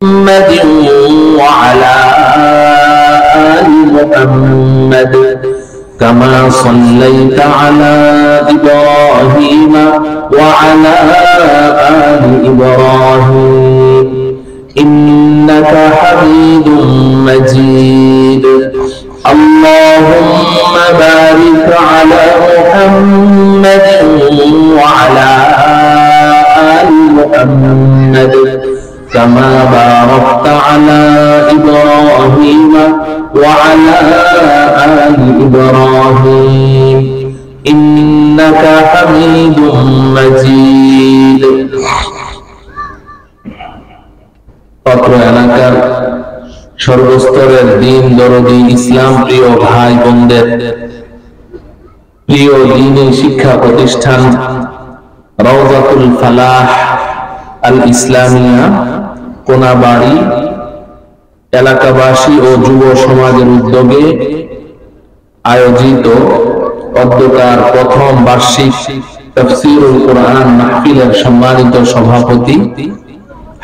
محمد وعلى آل محمد كما صليت على إبراهيم وعلى آل إبراهيم إنك حميد مجيد اللهم بارك على محمد وعلى آل محمد كما باركت على إبراهيم وعلى آل إبراهيم إنك حميد مجيد অত্র এলাকার সর্বস্তরের দিন দরদি ইসলাম প্রিয় ভাই বোনদের প্রিয় দ্বীনি শিক্ষা প্রতিষ্ঠান রওজাতুল ফালাহ আল ইসলামিয়া কোনাবাড়ি এলাকাবাসী ও যুব সমাজের উদ্যোগে আয়োজিত অদ্যকার প্রথম বার্ষিক তাফসীরুল কোরআন মাহফিলের সম্মানিত সভাপতি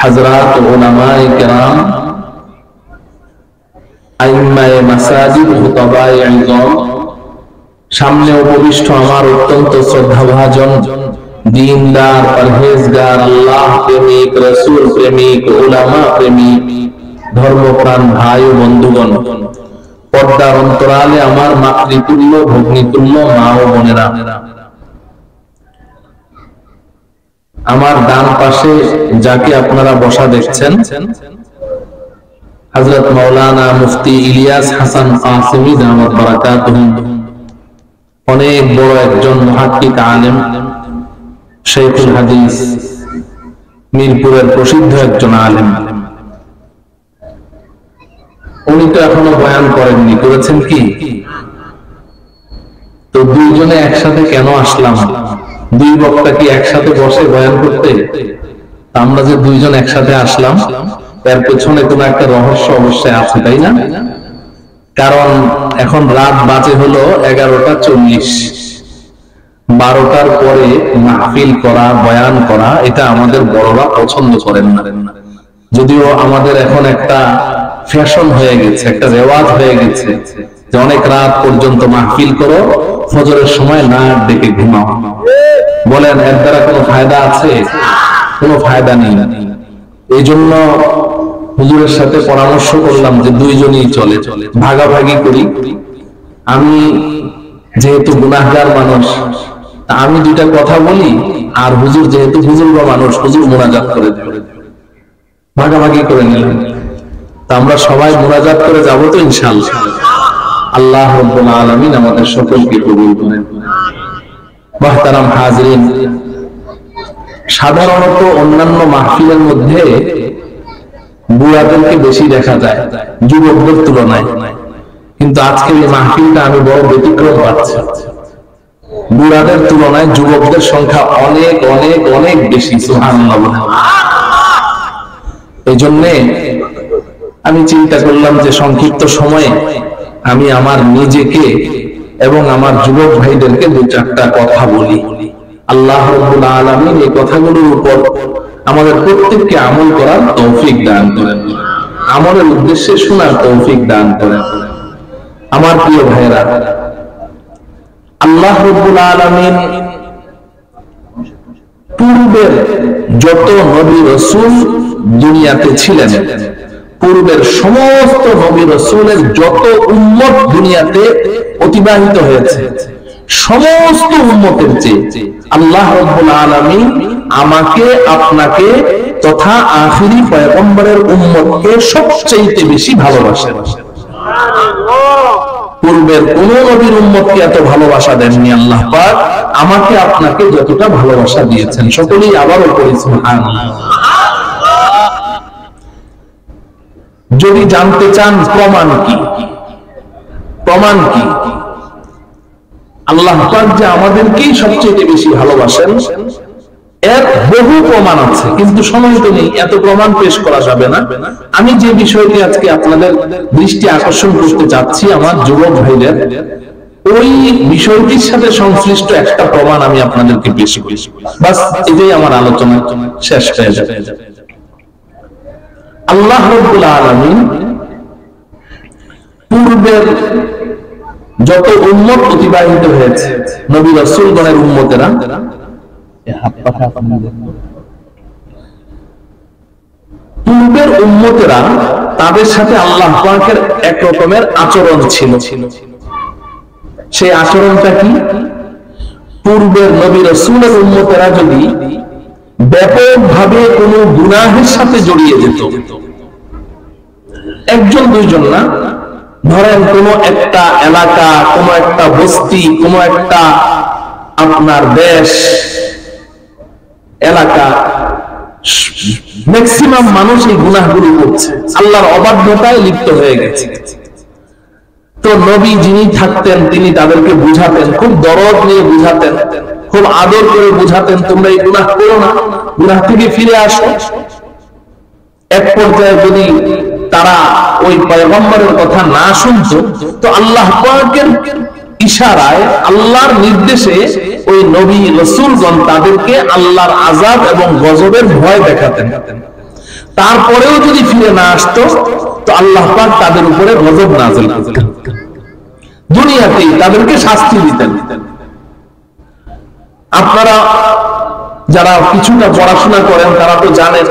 হযরত উলামায়ে কেরাম আইম্মায়ে মাসাজিদ খুতাবায়ে ইযম সামনে উপবিষ্ট আমার অত্যন্ত শ্রদ্ধাভাজন দীনদার পরহেজগার আল্লাহ প্রেমিক রাসূল প্রেমিক উলামা প্রেমিক ধর্মপ্রাণ ভাই ও বন্ধুগণ পর্দার অন্তরালে আমার মাতৃতুল্য ভগ্নীতুল্য মা ও বোনেরা আমার ডান পাশে যাকে আপনারা বসা দেখছেন হযরত মাওলানা মুফতি ইলিয়াস হাসান কাসেমী দামাত বারাকাতুহু অনেক বড় একজন মুহাক্কিক আলেম শাইখুল হাদিস মিরপুরের প্রসিদ্ধ একজন আলেম উনি তো এখনো বয়ান করেননি করেছেন কি তো দুইজনে একসাথে কেন আসলাম দুই বক্তা কি একসাথে বসে বয়ান করতে আমরা যে দুইজন একসাথে আসলাম এর পেছনে কোনো একটা রহস্য অবশ্যই আছে তাই না কারণ এখন রাত বাজে হলো 11:40 12টার পরে মাহফিল করা বয়ান করা এটা আমাদের বড়রা পছন্দ করেন না যদিও আমাদের এখন একটা ফ্যাশন হয়ে গেছে একটা রেওয়াজ হয়ে গেছে যে অনেক রাত পর্যন্ত মাহফিল করো ফজরের সময় না ডেকে ঘুমাও বলেন এর দ্বারা কোনো ফায়দা আছে কোনো ফায়দা নেই এই জন্য হুজুরের সাথে পরামর্শ করলাম যে দুইজনই চলে ভাগাভাগি করি আমি যেহেতু গুনাহগার মানুষ আমি দুইটা কথা বলি আর হুজুর যেহেতু বুজুর্গ মানুষ হুজুর মুনাজাত করে দেবে ভাগাভাগি করে নিলাম তা আমরা সবাই মুনাজাত করে যাব তো ইনশাআল্লাহ আল্লাহ রাব্বুল আলামিন আমাদের সকলকে কবুল করেন মুহতারাম হাজিরিন সাধারণত অন্যান্য মাহফিলের মধ্যে বুড়াদেরকে বেশি দেখা যায় যুবকদের তুলনায় কিন্তু আজকের এই মাহফিলটা আমি বড় ব্যতিক্রম পাচ্ছি বুড়াদের তুলনায় যুবকদের সংখ্যা অনেক অনেক অনেক বেশি সুবহানাল্লাহ এই জন্য আমি চিন্তা করলাম যে সংক্ষিপ্ত সময়ে আমি আমার নিজেকে এবং আমার যুবক ভাইদেরকে দুই চারটা কথা বলি আল্লাহ রাব্বুল আলামিন এই কথাগুলোর উপর আমাদের প্রত্যেককে আমল করার তৌফিক দান করেন আমলের উদ্দেশ্যে শোনার তৌফিক দান করেন আমার প্রিয় ভাইরা আল্লাহ রাব্বুল আলামিন পূর্বের যত নবী রাসূল দুনিয়াতে ছিলেন পূর্বের সমস্ত নবী রাসূলের যত উম্মত দুনিয়াতে অতিবাহিত হয়েছে সমস্ত উম্মতের চেয়ে আল্লাহ রাব্বুল আলামিন আমাকে আপনাকে তথা আখিরি পয়গম্বরের উম্মতকে সবচেয়ে বেশি ভালোবাসেন পূর্বের কোন নবীর উম্মতকে এত ভালোবাসা দেননি আল্লাহ পাক আমাকে আপনাকে যতটা ভালোবাসা দিয়েছেন সকলেই আবারও পড়ি সুবহানাল্লাহ যদি জানতে চান প্রমাণ কি আল্লাহ পাক যে আমাদেরকেই সবচেয়ে বেশি ভালোবাসেন এর বহু প্রমাণ আছে কিন্তু সময় তো নেই এত প্রমাণ পেশ করা যাবে না আমি যে বিষয়টি আজকে আপনাদের দৃষ্টি আকর্ষণ করতে যাচ্ছি আমার যুবক ভাইদের ওই বিষয়টির সাথে সংশ্লিষ্ট একটা প্রমাণ আমি আপনাদেরকে পেশ করি বাস এটাই আমার আলোচনা শেষ হয়ে যাবে আল্লাহ রাব্বুল আলামিন পূর্বের যত উম্মত অতিবাহিত হয়েছে, নবী রাসূলগণের উম্মতেরা, পূর্বের উম্মতেরা তাদের সাথে আল্লাহ পাকের এক রকমের আচরণ ছিল। সেই আচরণটা কি? পূর্বের নবী রাসূলের উম্মতেরা যদি ব্যাপকভাবে কোনো গুনাহের সাথে জড়িয়ে যেত, একজন দুইজন না, ধরেন কোন একটা এলাকা, কোন একটা বস্তি, কোন একটা আপনার দেশ এলাকা, ম্যাক্সিমাম মানুষ এই গুনাহগুলো করছে, আল্লাহর অবাধ্যতায় লিপ্ত হয়ে গেছে। তো নবী যিনি থাকতেন তিনি তাদেরকে বুঝাতেন, খুব দরদ নিয়ে বুঝাতেন, খুব আদর করে বুঝাতেন, তোমরা এই গুনাহ করো না, গুনাহ থেকে ফিরে আসো। এক পর্যায়ে যদি তারা ওই পয়গম্বরের কথা না শুনতো, তো আল্লাহ পাকের ইশারায়, আল্লাহর নির্দেশে ওই নবী রাসূলগণ তাদেরকে আল্লাহর আযাব এবং গজবের ভয় দেখাতেন। তারপরেও যদি ফিরে না আসতো, তো আল্লাহ পাক তাদের উপরে গজব নাযিল করতেন, দুনিয়াতেই তাদেরকে শাস্তি দিতেন। আপনারা যারা কিছুটা পড়াশোনা করেন তারা তো জানেন,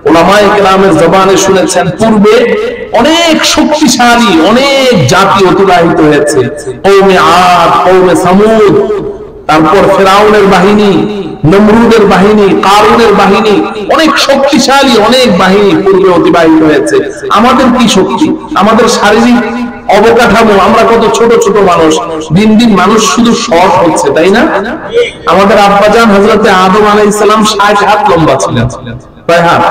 উলামায়ে কেরামের জবানে শুনেছেন, পূর্বে অনেক শক্তিশালী অনেক জাতি অতিবাহিত হয়েছে। কওমে আদ, কওমে সামুদ, তারপর ফেরাউনের বাহিনী, নমরুদের বাহিনী, কারুনের বাহিনী, অনেক শক্তিশালী অনেক বাহিনী পূর্বে অতিবাহিত হয়েছে। আমাদের কি শক্তি, আমাদের শারীরিক অবকাঠামো, আমরা কত ছোট ছোট মানুষ, দিন দিন মানুষ শুধু শর্ট হচ্ছে, তাই না? আমাদের আব্বাজান হযরতে আদম আলাইহিস সালাম 60 হাত লম্বা ছিলেন, কয় হাত?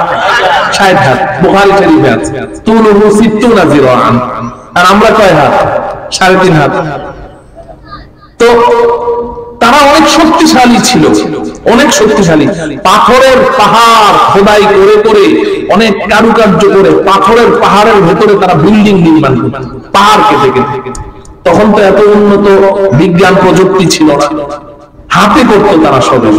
60 হাত, বুখারী শরীফে আছে, তুলুহু 60 জিরাআন। আর আমরা কয় হাত? 3.5 হাত। তো তারা অনেক শক্তিশালী ছিল, অনেক শক্তিশালী। পাথরের পাহাড় খোদাই করে করে, অনেক কারুকার্য করে পাথরের পাহাড়ের ভেতরে তারা বিল্ডিং নির্মাণ করত, পাহাড় কেটে কেটে। তখন তো এত উন্নত বিজ্ঞান প্রযুক্তি ছিল না, হাতে করতো তারা সবাই,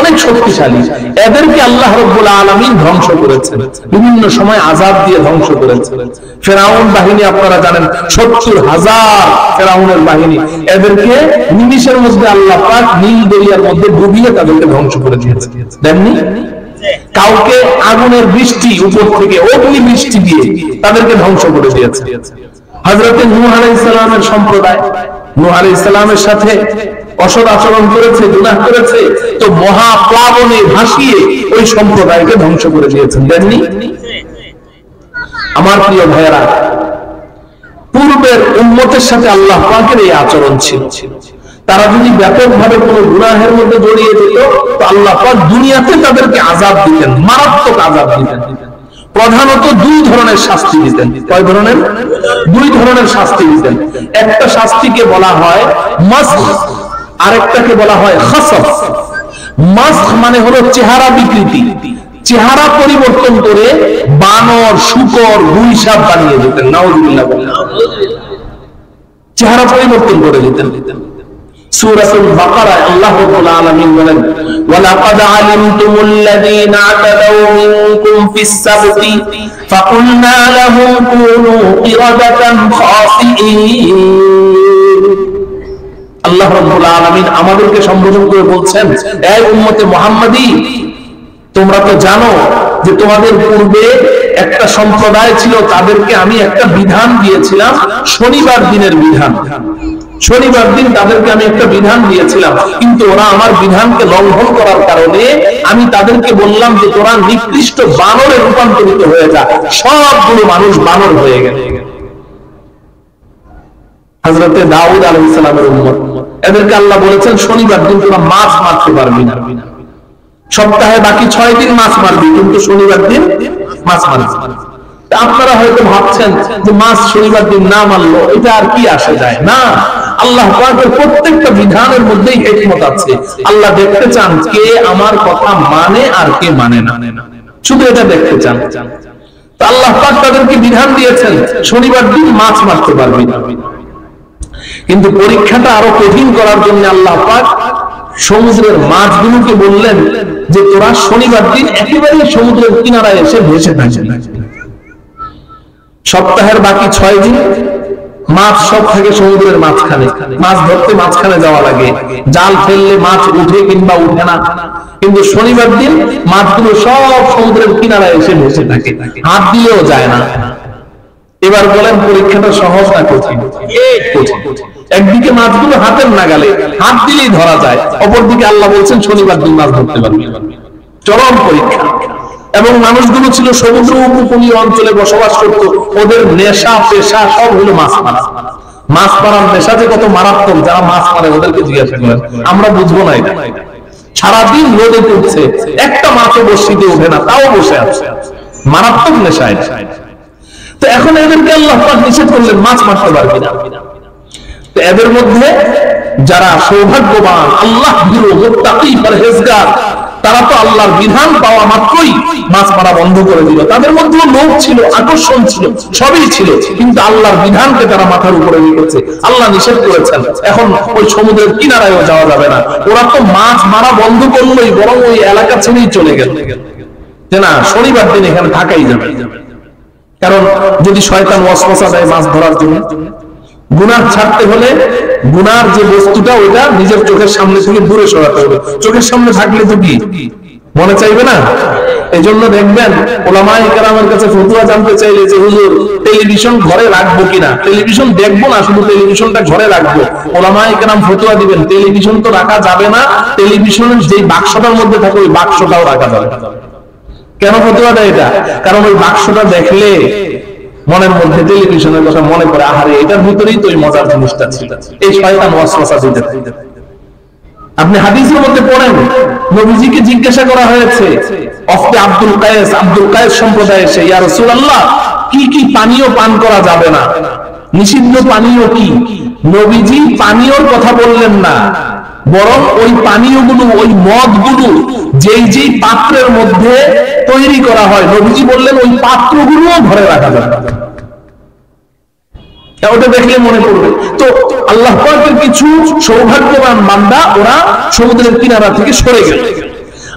অনেক শক্তিশালী। এদেরকে আল্লাহ রাব্বুল আলামিন ধ্বংস করেছেন, বিভিন্ন সময় আযাব দিয়ে ধ্বংস করেছেন। ফেরাউন বাহিনী আপনারা জানেন, 70,000 ফেরাউনের বাহিনী, এদেরকে নিমিষের মধ্যে আল্লাহ পাক নীল দরিয়ার মধ্যে ডুবিয়ে তাদেরকে ধ্বংস করে দিয়েছেন। দেখনি? কাউকে আগুনের বৃষ্টি উপর থেকে, অগ্নি বৃষ্টি দিয়ে তাদেরকে ধ্বংস করে দিয়েছে। হযরত নূহ আলাইহিস সালামের সম্প্রদায়, নূহ আলাইহিস সালামের সাথে অসৎ আচরণ করেছে, গুনাহ করেছে, তো মহাপ্লাবনে ভাসিয়ে ওই সম্প্রদায়কে ধ্বংস করে দিয়েছেন। দেখনি? আমার প্রিয় ভাইয়েরা, পূর্বের উম্মতের সাথে আল্লাহ পাকের এই আচরণ ছিল। তারা যদি ব্যাপকভাবে কোনো গুনাহের মধ্যে জড়িয়ে যেত, তো আল্লাহ পাক দুনিয়াতে তাদেরকে আযাব দিতেন, মারাত্মক আযাব দিতেন। প্রধানত দুই ধরনের শাস্তি দিতেন। কয় ধরনের? দুই ধরনের শাস্তি দিতেন। একটা শাস্তিকে বলা হয় মাসখ, আরেকটাকে বলা হয় খাসফ। মাসখ মানে হলো চেহারা বিকৃতি, চেহারা পরিবর্তন করে বানর, শূকর, গুইসাপ বানিয়ে দিতেন। নাউযুবিল্লাহ, চেহারা পরিবর্তন করে দিতেন। সূরাতুল বাকারায় আল্লাহ রাব্বুল আলামিন বলেন, ওয়ালাকাদ আলিমতুমুল লাযীনা আতাদাউ মিনকুম ফিস সাবতি ফাকুলনা লাহুম কুনু কিরাদাতান খাসিঈন। আল্লাহ রাব্বুল আলামিন আমাদেরকে সম্বোধন করে বলছেন, হে উম্মতে মুহাম্মাদী, তোমরা তো জানো যে তোমাদের পূর্বে একটা সম্প্রদায় ছিল, তাদেরকে আমি একটা বিধান দিয়েছিলাম, শনিবার দিনের বিধান। শনিবার দিন তাদেরকে আমি একটা বিধান দিয়েছিলাম, কিন্তু ওরা আমার বিধানকে লঙ্ঘন করার কারণে আমি তাদেরকে বললাম যে তোরা নিকৃষ্ট বানরে রূপান্তরিত হয়ে যা। সবগুলো মানুষ বানর হয়ে গেল। হযরতে দাউদ আলাইহিস সালামের উম্মত, এদেরকে আল্লাহ বলেছেন শনিবার দিন তোরা মাছ মারতে পারবি না, সপ্তাহে বাকি 6 দিন মাছ মারবি, কিন্তু শনিবার দিন মাছ মারবি। আপনারা হয়তো ভাবছেন যে মাছ শনিবার দিন না মারলো এটা আর কি আসে যায় না। আল্লাহ পাকের প্রত্যেকটা বিধানের মধ্যেই হিকমত আছে। আল্লাহ দেখতে চান কে আমার কথা মানে আর কে মানে না, শুধু এটা দেখতে চান। তো আল্লাহ পাক তাদেরকে বিধান দিয়েছেন শনিবার দিন মাছ মারতে পারবি না, কিন্তু পরীক্ষাটা আরো কঠিন করার জন্য আল্লাহ পাক সমুদ্রের মাছগুলোকে বললেন যে তোরা শনিবার দিন একেবারে সমুদ্রের কিনারায় এসে ভেসে থাকবি। সপ্তাহের বাকি 6 দিন মাছ সব থাকে সমুদ্রের মাঝখানে, মাছ ধরতে মাঝখানে যাওয়া লাগে, জাল ফেললে মাছ উঠে কিংবা উঠে না। কিন্তু শনিবার দিন মাছগুলো সব সমুদ্রের কিনারায় এসে ভেসে থাকে, হাত দিলেও যায় না। এবার বলেন পরীক্ষাটা সহজ না কঠিন? একদিকে মাছগুলো হাতের নাগালে, হাত দিলেই ধরা যায়, অপরদিকে আল্লাহ বলছেন শনিবার দিন মাছ ধরতে পারবে। চরম পরীক্ষা। এবং মানুষগুলো ছিল সমুদ্র উপকূলীয় অঞ্চলে বসবাস করত, ওদের নেশা পেশা সব হলো মাছ মারা। মাছ মারার নেশা যে কত মারাত্মক, যারা মাছ মারে ওদেরকে জিজ্ঞাসা করেন, আমরা বুঝবো না এটা। সারাদিন রোদে পড়ছে, একটা মাছও বসিতে ওঠে না, তাও বসে আছে, মারাত্মক নেশা এটা। তো এখন এদেরকে আল্লাহ পাক নিষেধ করলেন মাছ মারতে পারবে না। তো এদের মধ্যে যারা সৌভাগ্যবান, আল্লাহ ভীরু, মুত্তাকি, পরহেজগার, তারা তো আল্লাহর বিধান পাওয়া মাত্রই মাছ মারা বন্ধ করে দিল। তাদের মধ্যে লোভ ছিল, আকর্ষণ ছিল, সবই ছিল, কিন্তু আল্লাহর বিধানকে তারা মাথার উপরে রেখেছে। আল্লাহ নিষেধ করেছেন, এখন ওই সমুদ্রের কিনারায়ও যাওয়া যাবে না। ওরা তো মাছ মারা বন্ধ করলোই, বরং ওই এলাকা ছেড়েই চলে গেল, যে না শনিবার দিন এখানে থাকাই যাবে। কারণ যদি শয়তান ওয়াসওয়াসা দেয় মাছ ধরার জন্য, গুনাহ ছাড়তে হলে গুনার যে বস্তুটা ওইটা নিজের চোখের সামনে থেকে দূরে সরাতে হবে। চোখের সামনে থাকলে তো কি মনে চাইবে না? এই জন্য দেখবেন ওলামায়ে কেরামের কাছে ফতোয়া জানতে চাইলে যে হুজুর টেলিভিশন ঘরে রাখবো কিনা, টেলিভিশন দেখবো না, শুধু টেলিভিশনটা ঘরে রাখবো, ওলামায়ে কেরাম ফতোয়া দিবেন টেলিভিশন তো রাখা যাবে না, টেলিভিশনের যে বাক্সটার মধ্যে থাকে ওই বাক্সটাও রাখা যাবে না। কেন ফতোয়া দেয় এটা? কারণ ওই বাক্সটা দেখলে মনের মধ্যে টেলিভিশনের কথা মনে পড়ে, আহারে এটার ভিতরেই তো ওই মজার জিনিসটা ছিল। এই শয়তান ওয়াসওয়াসা দিতে থাকে। আপনি হাদিসের মধ্যে পড়েন, নবীজিকে জিজ্ঞাসা করা হয়েছে অফতে আব্দুল কায়েস সম্প্রদায় এসে, ইয়া রাসূলুল্লাহ কি কি পানীয় পান করা যাবে না, নিষিদ্ধ পানীয় কি? নবীজি পানীয়র কথা বললেন না, বরং ওই পানীয়গুলো, ওই মদগুলো যেই যেই পাত্রের মধ্যে তৈরি করা হয়, নবীজি বললেন ওই পাত্রগুলোও ঘরে রাখা যাবে। ওটা দেখলে মনে পড়বে। তো আল্লাহ পাকের কিছু সৌভাগ্যবান বান্দা ওরা সমুদ্রের কিনারা থেকে সরে গেল,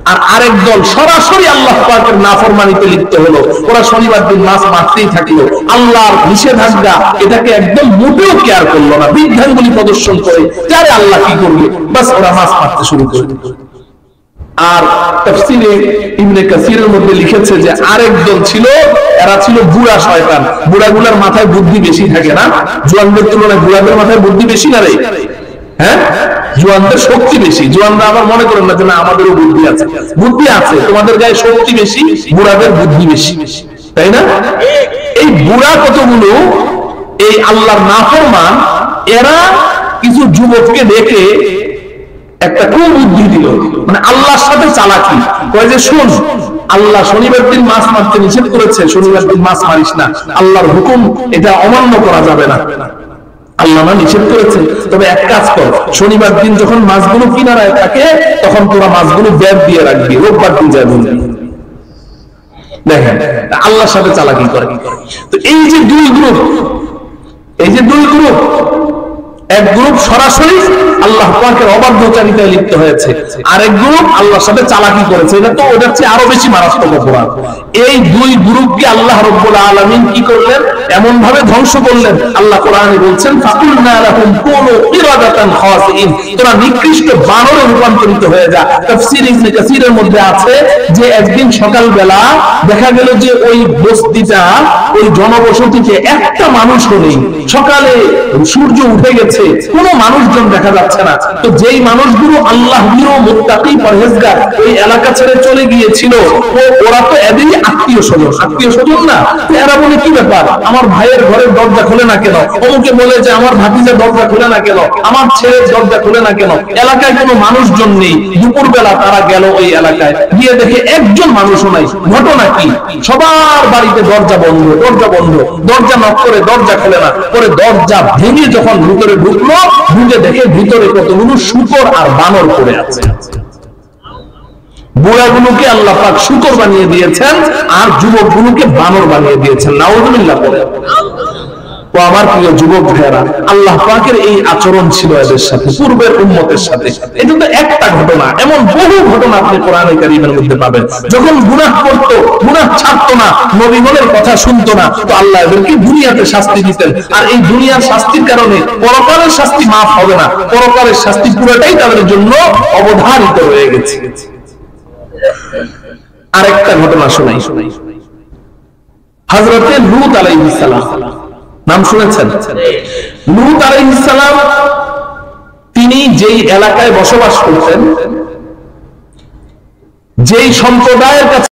আর আরেক দল সরাসরি আল্লাহ পাকের নাফরমানিতে লিপ্ত হলো। ওরা শনিবার দিন মাছ মারতেই থাকলো, আল্লাহর নিষেধাজ্ঞা এটাকে একদম মোটেও কেয়ার করলো না, বিধানগুলি প্রদর্শন করে যারে আল্লাহ কি করবে, বাস ওরা মাছ মারতে শুরু করে দিল। আর তাফসীরে ইবনে কাসিরের মধ্যে লিখেছে যে আরেক দল ছিল, এরা ছিল বুড়া শয়তান। বুড়াগুলার মাথায় বুদ্ধি বেশি থাকে না? জোয়ানদের তুলনায় বুড়াদের মাথায় বুদ্ধি বেশি না রে? হ্যাঁ, জোয়ানদের শক্তি বেশি। জোয়ানরা আবার মনে করেন না যে না আমাদেরও বুদ্ধি আছে, বুদ্ধি আছে, তোমাদের গায়ে শক্তি বেশি, বুড়াদের বুদ্ধি বেশি, তাই না? এই বুড়া কতগুলো এই আল্লাহর নাফরমান, এরা কিছু যুবককে দেখে একটা কুবুদ্ধি দিল, মানে আল্লাহর সাথে চালাকি। কয় যে শুন, আল্লাহ শনিবার দিন মাছ মারতে নিষেধ করেছে, শনিবার দিন মাছ মারিস না, আল্লাহর হুকুম এটা অমান্য করা যাবে না, আল্লাহ না নিষেধ করেছে। তবে এক কাজ কর, শনিবার দিন যখন মাছগুলো কিনারায় থাকে তখন তোরা মাছগুলো ব্যাগ দিয়ে রাখবি, রোববার দিন যায় বলবি। দেখেন আল্লাহর সাথে চালাকি করে। তো এই যে দুই গ্রুপ, এক গ্রুপ সরাসরি আল্লাহ পাকের অবাধ্যচারিতায় লিপ্ত হয়েছে, আরেক গ্রুপ আল্লাহর সাথে চালাকি করেছে। এটা তো ওটার চেয়ে আরো বেশি মারাত্মক অপরাধ। এই দুই গ্রুপকে আল্লাহ রাব্বুল আলামিন কি করলেন? এমন ভাবে ধ্বংস করলেন। আল্লাহ কোরআনে বলছেন ফাকুলনা লাহুম কুনু কিরাদাতান খাসিন, তোরা নিকৃষ্ট বানরে রূপান্তরিত হয়ে যা। তাফসীর ইবনে কাসিরের মধ্যে আছে যে একদিন সকালবেলা দেখা গেল যে ওই বস্তিটা, ওই জনবসতিতে একটা মানুষও নেই। সকালে সূর্য উঠে গেছে, কোনো মানুষজন দেখা যাচ্ছে না। তো যেই মানুষগুলো আল্লাহ ভীরু, মুত্তাকি, পরহেজগার ওই এলাকা ছেড়ে চলে গিয়েছিল, ওরা তো এদেরই আত্মীয় স্বজন না। এরা বলে কি ব্যাপার, আমার ভাইয়ের ঘরের দরজা খুলে না কেন? অমুকে বলে যে আমার ভাতিজার দরজা খুলে না কেন, আমার ছেলের দরজা খুলে না কেন? এলাকায় কোনো মানুষজন নেই। দুপুরবেলা তারা গেল ওই এলাকায়, গিয়ে দেখে একজন মানুষও নাই। ঘটনা কি? সবার বাড়িতে দরজা বন্ধ, দরজা নক করে দরজা খুলে না। পরে দরজা ভেঙে যখন ভিতরে ঢুকলো, ঢুকে দেখে ভিতরে কতগুলো শূকর আর বানর পড়ে আছে। বুড়াগুলোকে আল্লাহ পাক শূকর বানিয়ে দিয়েছেন আর যুবকগুলোকে বানর বানিয়ে দিয়েছেন। নাউযুবিল্লাহ। পরে তো আমার প্রিয় যুবক ভাইয়েরা, আল্লাহ পাকের এই আচরণ ছিল এদের সাথে, পূর্বের উম্মতের সাথে। এটা তো একটা ঘটনা, এমন বহু ঘটনা আপনি কোরআনে কারীমের মধ্যে পাবেন। যখন গুনাহ করতো, গুনাহ ছাড়তো না, নবীগণের কথা শুনতো না, তো আল্লাহ এদেরকে দুনিয়াতে শাস্তি দিতেন। আর এই দুনিয়ার শাস্তির কারণে পরকালের শাস্তি মাফ হবে না, পরকালের শাস্তি পুরোটাই তাদের জন্য অবধারিত হয়ে গেছে। আরেকটা ঘটনা শোনাই। হযরতে লূত আলাইহিস সালাম, নাম শুনেছেন? লূত আলাইহিস সালাম তিনি যেই এলাকায় বসবাস করতেন, যেই সম্প্রদায়ের কাছে